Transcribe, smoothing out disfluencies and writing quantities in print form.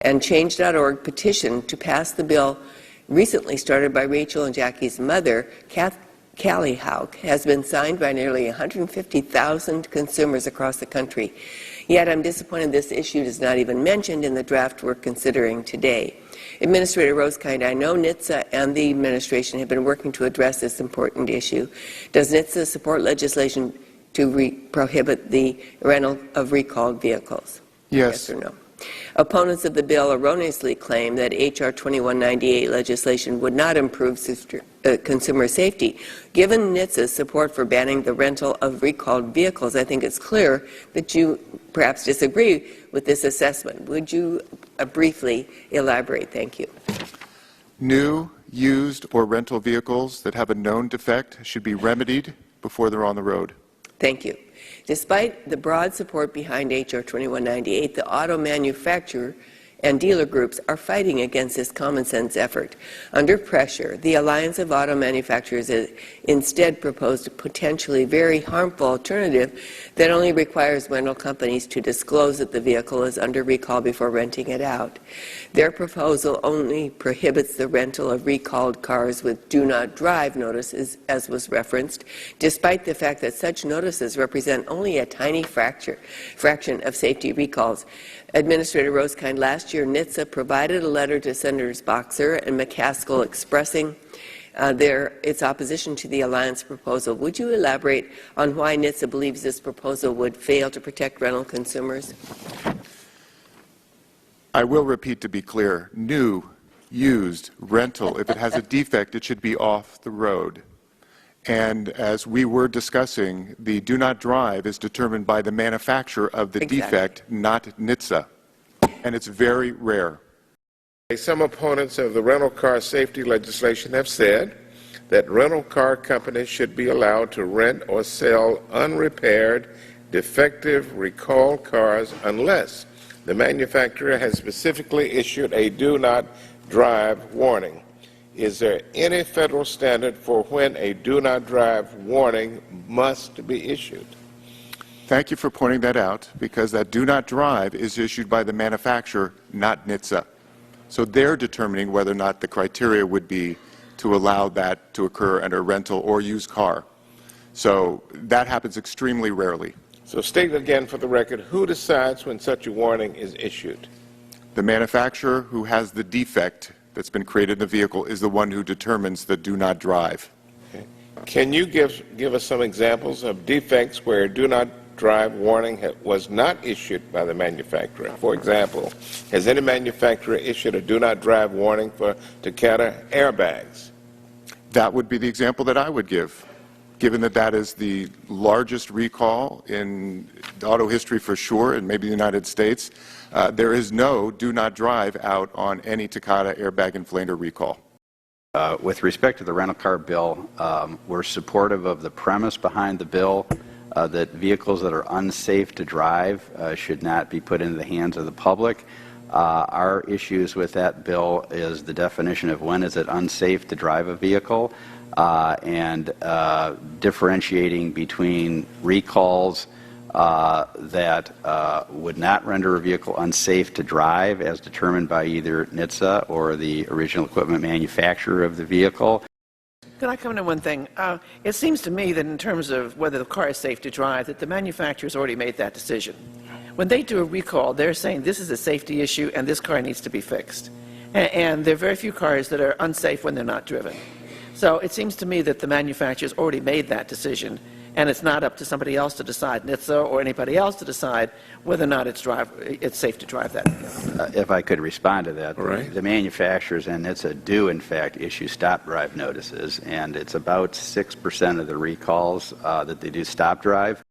and Change.org petition to pass the bill recently started by Raechel and Jackie's mother, Callie Houck, has been signed by nearly 150,000 consumers across the country. Yet I'm disappointed this issue is not even mentioned in the draft we're considering today. Administrator Rosekind, I know NHTSA and the administration have been working to address this important issue. Does NHTSA support legislation to prohibit the rental of recalled vehicles? Yes. Yes or no? Opponents of the bill erroneously claim that H.R. 2198 legislation would not improve consumer safety. Given NHTSA's support for banning the rental of recalled vehicles, I think it's clear that you perhaps disagree with this assessment. Would you briefly elaborate? Thank you. New, used, or rental vehicles that have a known defect should be remedied before they're on the road. Thank you. Despite the broad support behind H.R. 2198, the auto manufacturer and dealer groups are fighting against this common sense effort. Under pressure, the Alliance of Auto Manufacturers instead proposed a potentially very harmful alternative that only requires rental companies to disclose that the vehicle is under recall before renting it out. Their proposal only prohibits the rental of recalled cars with do not drive notices, as was referenced, despite the fact that such notices represent only a tiny fraction of safety recalls. Administrator Rosekind, last year NHTSA provided a letter to Senators Boxer and McCaskill expressing its opposition to the Alliance proposal. Would you elaborate on why NHTSA believes this proposal would fail to protect rental consumers? I will repeat to be clear, new, used, rental, if it has a defect, it should be off the road. And as we were discussing, the do not drive is determined by the manufacturer of the defect, not NHTSA. And it's very rare. Some opponents of the rental car safety legislation have said that rental car companies should be allowed to rent or sell unrepaired, defective, recalled cars unless the manufacturer has specifically issued a do not drive warning. Is there any federal standard for when a do not drive warning must be issued? Thank you for pointing that out, because that do not drive is issued by the manufacturer, not NHTSA. So they're determining whether or not the criteria would be to allow that to occur under a rental or used car. So that happens extremely rarely. So state again for the record, who decides when such a warning is issued? The manufacturer who has the defect that's been created in the vehicle is the one who determines the do not drive. Okay. Can you give us some examples of defects where a do not drive warning was not issued by the manufacturer? For example, has any manufacturer issued a do not drive warning for Takata airbags? That would be the example that I would give, given that that is the largest recall in auto history for sure, and maybe the United States. There is no do not drive out on any Takata airbag inflator recall. With respect to the rental car bill, we're supportive of the premise behind the bill that vehicles that are unsafe to drive should not be put into the hands of the public. Our issues with that bill is the definition of when is it unsafe to drive a vehicle, and differentiating between recalls that would not render a vehicle unsafe to drive as determined by either NHTSA or the original equipment manufacturer of the vehicle. Can I comment on one thing? It seems to me that in terms of whether the car is safe to drive, that the manufacturer's already made that decision. When they do a recall, they're saying this is a safety issue and this car needs to be fixed. And there are very few cars that are unsafe when they're not driven. So it seems to me that the manufacturer's already made that decision, and it's not up to somebody else to decide, NHTSA or anybody else to decide whether or not it's safe to drive that. If I could respond to that, right. The manufacturers and NHTSA do in fact issue stop drive notices, and it's about 6% of the recalls that they do stop drive.